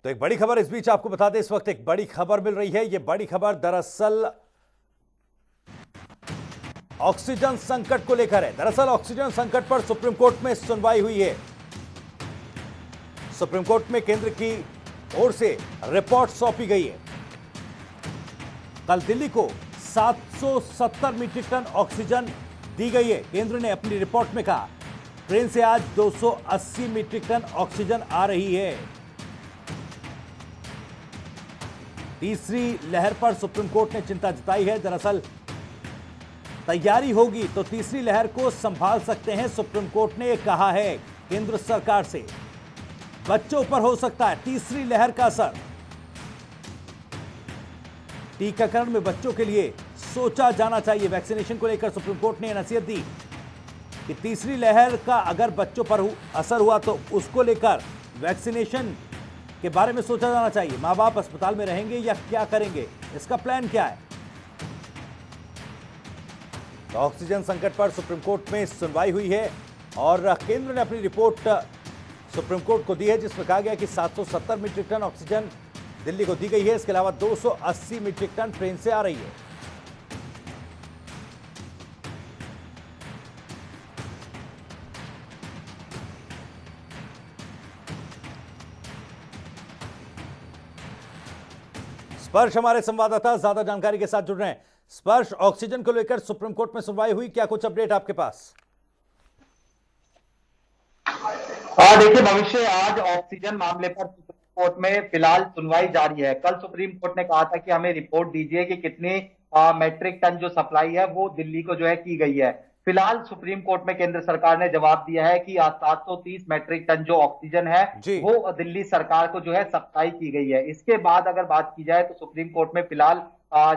तो एक बड़ी खबर इस बीच आपको बता दें, इस वक्त एक बड़ी खबर मिल रही है। यह बड़ी खबर दरअसल ऑक्सीजन संकट को लेकर है। दरअसल ऑक्सीजन संकट पर सुप्रीम कोर्ट में सुनवाई हुई है। सुप्रीम कोर्ट में केंद्र की ओर से रिपोर्ट सौंपी गई है। कल दिल्ली को 770 मीट्रिक टन ऑक्सीजन दी गई है। केंद्र ने अपनी रिपोर्ट में कहा ट्रेन से आज 280 मीट्रिक टन ऑक्सीजन आ रही है। तीसरी लहर पर सुप्रीम कोर्ट ने चिंता जताई है। दरअसल तैयारी होगी तो तीसरी लहर को संभाल सकते हैं, सुप्रीम कोर्ट ने कहा है केंद्र सरकार से। बच्चों पर हो सकता है तीसरी लहर का असर। टीकाकरण में बच्चों के लिए सोचा जाना चाहिए। वैक्सीनेशन को लेकर सुप्रीम कोर्ट ने नसीहत दी कि तीसरी लहर का अगर बच्चों पर असर हुआ तो उसको लेकर वैक्सीनेशन के बारे में सोचा जाना चाहिए। मां बाप अस्पताल में रहेंगे या क्या करेंगे, इसका प्लान क्या है। तो ऑक्सीजन संकट पर सुप्रीम कोर्ट में सुनवाई हुई है और केंद्र ने अपनी रिपोर्ट सुप्रीम कोर्ट को दी है, जिसमें कहा गया कि 770 मीट्रिक टन ऑक्सीजन दिल्ली को दी गई है। इसके अलावा 280 मीट्रिक टन ट्रेन से आ रही है। स्पर्श हमारे संवाददाता ज्यादा जानकारी के साथ जुड़ रहे हैं। स्पर्श, ऑक्सीजन को लेकर सुप्रीम कोर्ट में सुनवाई हुई, क्या कुछ अपडेट आपके पास? देखिए भविष्य, आज ऑक्सीजन मामले पर सुप्रीम कोर्ट में फिलहाल सुनवाई जारी है। कल सुप्रीम कोर्ट ने कहा था कि हमें रिपोर्ट दीजिए कि कितनी मैट्रिक टन जो सप्लाई है वो दिल्ली को जो है की गई है। फिलहाल सुप्रीम कोर्ट में केंद्र सरकार ने जवाब दिया है कि 730 मैट्रिक टन जो ऑक्सीजन है वो दिल्ली सरकार को जो है सप्लाई की गई है। इसके बाद अगर बात की जाए तो सुप्रीम कोर्ट में फिलहाल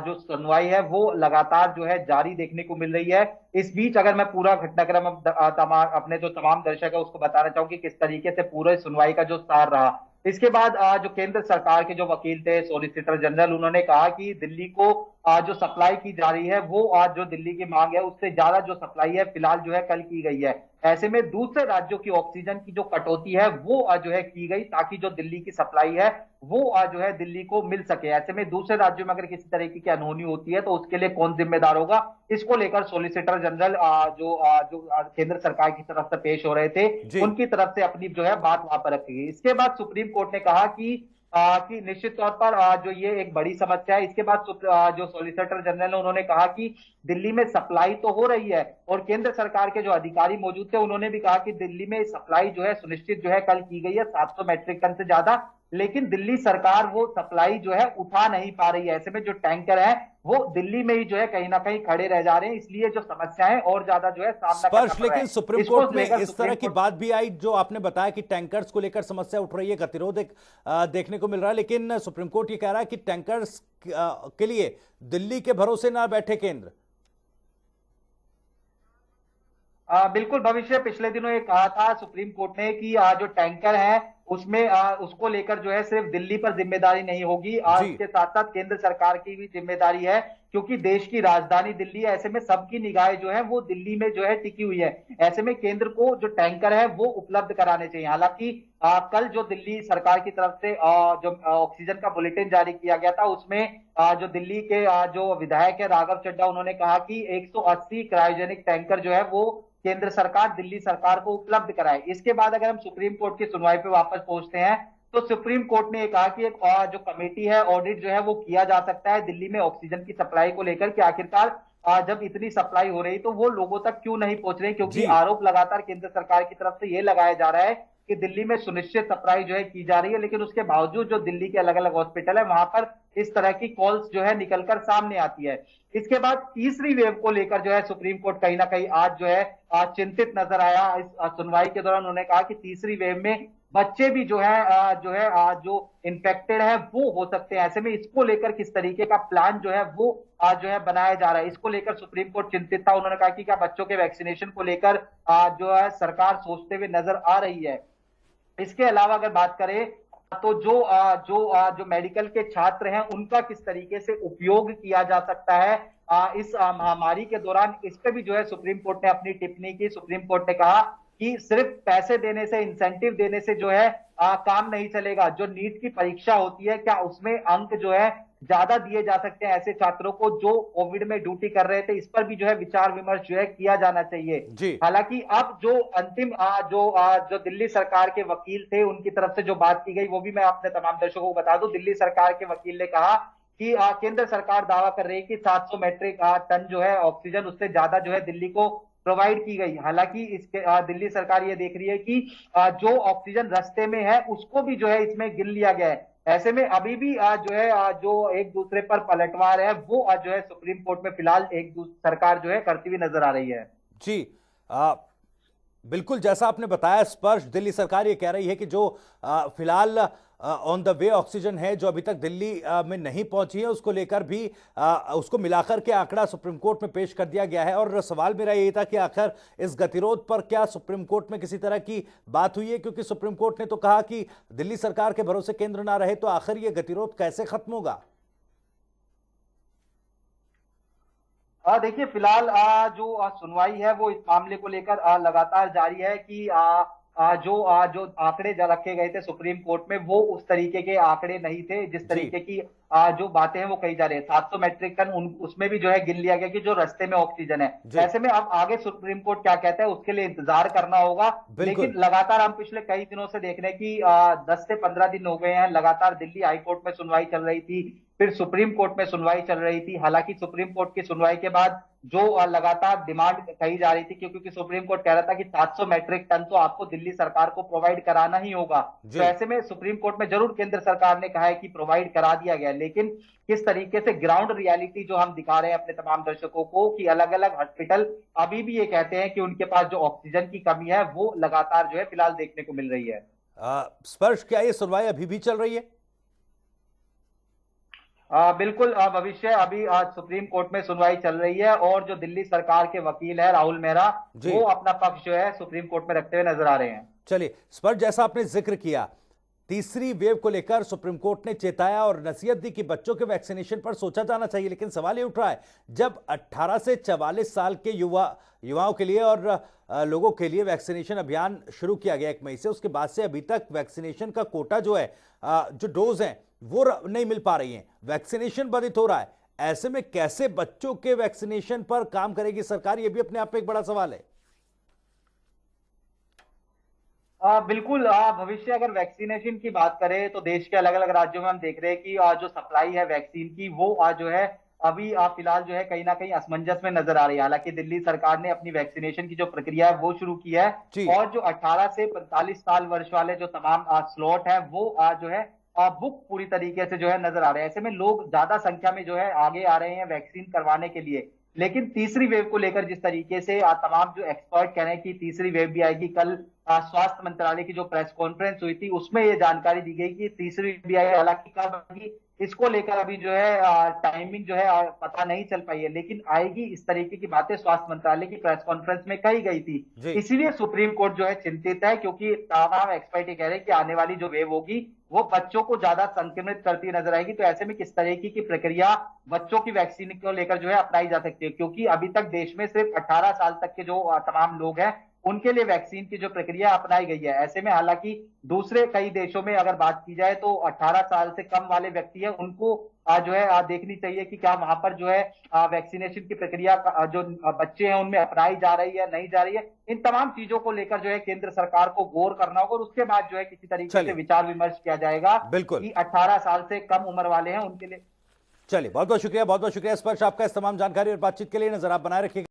जो सुनवाई है वो लगातार जो है जारी देखने को मिल रही है। इस बीच अगर मैं पूरा घटनाक्रम अपने जो तमाम दर्शक है उसको बताना चाहूंगी किस तरीके से पूरे सुनवाई का जो सार रहा। इसके बाद जो केंद्र सरकार के जो वकील थे, सॉलिसिटर जनरल, उन्होंने कहा कि दिल्ली को जो सप्लाई की जा रही है वो आज जो दिल्ली की मांग है उससे ज्यादा जो सप्लाई है फिलहाल जो है कल की गई है। ऐसे में दूसरे राज्यों की ऑक्सीजन की जो कटौती है वो जो है की गई ताकि जो दिल्ली की सप्लाई है वो जो है दिल्ली को मिल सके। ऐसे में दूसरे राज्यों में अगर किसी तरीके की अनहोनी होती है तो उसके लिए कौन जिम्मेदार होगा, इसको लेकर सॉलिसिटर जनरल जो केंद्र सरकार की तरफ से पेश हो रहे थे उनकी तरफ से अपनी जो है बात वहां पर रखी गई। इसके बाद सुप्रीम कोर्ट ने कहा कि निश्चित तौर पर जो ये एक बड़ी समस्या है। इसके बाद जो सॉलिसिटर जनरल है उन्होंने कहा कि दिल्ली में सप्लाई तो हो रही है और केंद्र सरकार के जो अधिकारी मौजूद थे उन्होंने भी कहा कि दिल्ली में सप्लाई जो है सुनिश्चित जो है कल की गई है 700 मैट्रिक टन से ज्यादा, लेकिन दिल्ली सरकार वो सप्लाई जो है उठा नहीं पा रही है। ऐसे में जो टैंकर है वो दिल्ली में ही जो है कहीं ना कहीं खड़े रह जा रहे हैं, इसलिए जो समस्याएं और ज्यादा जो है सामना करना पड़ रहा है। लेकिन सुप्रीम कोर्ट में इस तरह की बात भी आई, जो आपने बताया कि टैंकर्स को लेकर समस्या उठ रही है, गतिरोध देखने को मिल रहा है, लेकिन सुप्रीम कोर्ट ये कह रहा है कि टैंकर्स के लिए दिल्ली के भरोसे ना बैठे केंद्र। बिल्कुल भविष्य, पिछले दिनों ये कहा था सुप्रीम कोर्ट ने कि जो टैंकर है उसमें उसको लेकर जो है सिर्फ दिल्ली पर जिम्मेदारी नहीं होगी, इसके साथ साथ केंद्र सरकार की भी जिम्मेदारी है, क्योंकि देश की राजधानी दिल्ली है। ऐसे में सबकी निगाहें जो है वो दिल्ली में जो है टिकी हुई है। ऐसे में केंद्र को जो टैंकर है वो उपलब्ध कराने चाहिए। हालांकि कल जो दिल्ली सरकार की तरफ से जो ऑक्सीजन का बुलेटिन जारी किया गया था उसमें जो दिल्ली के जो विधायक है राघव चड्ढा, उन्होंने कहा कि 180 क्रायोजेनिक टैंकर जो है वो केंद्र सरकार दिल्ली सरकार को उपलब्ध कराए। इसके बाद अगर हम सुप्रीम कोर्ट की सुनवाई पे वापस पहुंचते हैं तो सुप्रीम कोर्ट ने कहा कि एक जो कमेटी है, ऑडिट जो है वो किया जा सकता है दिल्ली में ऑक्सीजन की सप्लाई को लेकर कि आखिरकार जब इतनी सप्लाई हो रही तो वो लोगों तक क्यों नहीं पहुंच रही, क्योंकि आरोप लगातार केंद्र सरकार की तरफ से ये लगाया जा रहा है कि दिल्ली में सुनिश्चित सप्लाई जो है की जा रही है, लेकिन उसके बावजूद जो दिल्ली के अलग अलग हॉस्पिटल है वहां पर इस तरह की कॉल्स जो है निकलकर सामने आती है। इसके बाद तीसरी वेव को लेकर जो है सुप्रीम कोर्ट कहीं ना कहीं आज जो है चिंतित नजर आया। इस सुनवाई के दौरान उन्होंने कहा कि तीसरी वेव में बच्चे भी जो इन्फेक्टेड है वो हो सकते हैं। ऐसे में इसको लेकर किस तरीके का प्लान जो है वो जो है बनाया जा रहा है, इसको लेकर सुप्रीम कोर्ट चिंतित था। उन्होंने कहा कि क्या बच्चों के वैक्सीनेशन को लेकर जो है सरकार सोचते हुए नजर आ रही है। इसके अलावा अगर बात करें तो जो मेडिकल के छात्र हैं उनका किस तरीके से उपयोग किया जा सकता है इस महामारी के दौरान, इस पे भी जो है सुप्रीम कोर्ट ने अपनी टिप्पणी की। सुप्रीम कोर्ट ने कहा कि सिर्फ पैसे देने से, इंसेंटिव देने से जो है काम नहीं चलेगा। जो नीट की परीक्षा होती है, क्या उसमें अंक जो है ज्यादा दिए जा सकते हैं ऐसे छात्रों को जो कोविड में ड्यूटी कर रहे थे? इस पर भी जो है विचार विमर्श जो है किया जाना चाहिए। जी। हालांकि अब जो अंतिम जो दिल्ली सरकार के वकील थे, उनकी तरफ से जो बात की गई वो भी मैं अपने तमाम दर्शकों को बता दूं। दिल्ली सरकार के वकील ने कहा कि केंद्र सरकार दावा कर रही है कि 700 मैट्रिक टन जो है ऑक्सीजन, उससे ज्यादा जो है दिल्ली को प्रोवाइड की गई। हालांकि इसके दिल्ली सरकार ये देख रही है कि जो ऑक्सीजन रास्ते में है उसको भी जो है इसमें गिन लिया गया है। ऐसे में अभी भी जो है जो एक दूसरे पर पलटवार है वो जो है सुप्रीम कोर्ट में फिलहाल एक दूसरी सरकार जो है करती हुई नजर आ रही है। जी। बिल्कुल जैसा आपने बताया स्पर्श, दिल्ली सरकार ये कह रही है कि जो फिलहाल ऑन द वे ऑक्सीजन है जो अभी तक दिल्ली में नहीं पहुंची है, उसको लेकर भी उसको मिलाकर के आंकड़ा सुप्रीम कोर्ट में पेश कर दिया गया है। और सवाल मेरा यही था कि आखिर इस गतिरोध पर क्या सुप्रीम कोर्ट में किसी तरह की बात हुई है, क्योंकि सुप्रीम कोर्ट ने तो कहा कि दिल्ली सरकार के भरोसे केंद्र ना रहे तो आखिर ये गतिरोध कैसे खत्म होगा? देखिए फिलहाल जो सुनवाई है वो इस मामले को लेकर लगातार जारी है कि जो आंकड़े रखे गए थे सुप्रीम कोर्ट में वो उस तरीके के आंकड़े नहीं थे जिस जी। तरीके की जो बातें हैं वो कही जा रही है। 700 मैट्रिक टन उसमें भी जो है गिन लिया गया कि जो रास्ते में ऑक्सीजन है। जी। ऐसे में अब आगे सुप्रीम कोर्ट क्या कहता है उसके लिए इंतजार करना होगा। बिल्कुल। लेकिन लगातार हम पिछले कई दिनों से देख रहे हैं कि 10 से 15 दिन हो गए हैं लगातार दिल्ली हाईकोर्ट में सुनवाई चल रही थी, फिर सुप्रीम कोर्ट में सुनवाई चल रही थी। हालांकि सुप्रीम कोर्ट की सुनवाई के बाद जो लगातार डिमांड कही जा रही थी, क्योंकि सुप्रीम कोर्ट कह रहा था कि 700 मैट्रिक टन तो आपको दिल्ली सरकार को प्रोवाइड कराना ही होगा। तो ऐसे में सुप्रीम कोर्ट में जरूर केंद्र सरकार ने कहा है कि प्रोवाइड करा दिया गया, लेकिन किस तरीके से ग्राउंड रियलिटी जो हम दिखा रहे हैं अपने तमाम दर्शकों को कि अलग अलग हॉस्पिटल अभी भी ये कहते हैं कि उनके पास जो ऑक्सीजन की कमी है वो लगातार जो है फिलहाल देखने को मिल रही है। स्पर्श, क्या ये सुनवाई अभी भी चल रही है? बिल्कुल भविष्य अभी आज सुप्रीम कोर्ट में सुनवाई चल रही है और जो दिल्ली सरकार के वकील है राहुल मेहरा, वो अपना पक्ष जो है सुप्रीम कोर्ट में रखते हुए नजर आ रहे हैं। चलिए स्पर्श, जैसा आपने जिक्र किया तीसरी वेव को लेकर सुप्रीम कोर्ट ने चेताया और नसीहत दी कि बच्चों के वैक्सीनेशन पर सोचा जाना चाहिए, लेकिन सवाल ये उठ रहा है जब 18 से 44 साल के युवाओं के लिए और लोगों के लिए वैक्सीनेशन अभियान शुरू किया गया 1 मई से, उसके बाद से अभी तक वैक्सीनेशन का कोटा जो है, जो डोज है वो नहीं मिल पा रही हैं, वैक्सीनेशन बाधित हो रहा है। ऐसे में कैसे बच्चों के वैक्सीनेशन पर काम करेगी सरकार, यह भी अपने आप में एक बड़ा सवाल है। बिल्कुल भविष्य अगर वैक्सीनेशन की बात करें तो देश के अलग अलग राज्यों में हम देख रहे हैं कि जो सप्लाई है वैक्सीन की वो जो है अभी फिलहाल जो है कहीं ना कहीं असमंजस में नजर आ रही है। हालांकि दिल्ली सरकार ने अपनी वैक्सीनेशन की जो प्रक्रिया है वो शुरू की है और जो 18 से 45 साल वर्ष वाले जो तमाम स्लॉट है वो जो है बुक पूरी तरीके से जो है नजर आ रहे हैं। ऐसे में लोग ज्यादा संख्या में जो है आगे आ रहे हैं वैक्सीन करवाने के लिए। लेकिन तीसरी वेव को लेकर जिस तरीके से तमाम जो एक्सपर्ट कह रहे हैं कि तीसरी वेव भी आएगी, कल स्वास्थ्य मंत्रालय की जो प्रेस कॉन्फ्रेंस हुई थी उसमें ये जानकारी दी गई कि तीसरी वेव भी आएगी। हालांकि कब आएगी इसको लेकर अभी जो है टाइमिंग जो है पता नहीं चल पाई है, लेकिन आएगी इस तरीके की बातें स्वास्थ्य मंत्रालय की प्रेस कॉन्फ्रेंस में कही गई थी। इसीलिए सुप्रीम कोर्ट जो है चिंतित है, क्योंकि तमाम एक्सपर्ट ये कह रहे हैं कि आने वाली जो वेव होगी वो बच्चों को ज्यादा संक्रमित करती नजर आएगी। तो ऐसे में किस तरीके की प्रक्रिया बच्चों की वैक्सीन को लेकर जो है अपनाई जा सकती है, क्योंकि अभी तक देश में सिर्फ 18 साल तक के जो तमाम लोग हैं उनके लिए वैक्सीन की जो प्रक्रिया अपनाई गई है। ऐसे में हालांकि दूसरे कई देशों में अगर बात की जाए तो 18 साल से कम वाले व्यक्ति हैं उनको जो है देखनी चाहिए कि क्या वहां पर जो है वैक्सीनेशन की प्रक्रिया जो बच्चे हैं उनमें अपनाई जा रही है नहीं जा रही है। इन तमाम चीजों को लेकर जो है केंद्र सरकार को गौर करना होगा और उसके बाद जो है किसी तरीके से विचार विमर्श किया जाएगा कि 18 साल से कम उम्र वाले हैं उनके लिए। चलिए बहुत बहुत शुक्रिया स्पर्श आपका इस तमाम जानकारी और बातचीत के लिए। नजर आप बनाए रखिएगा।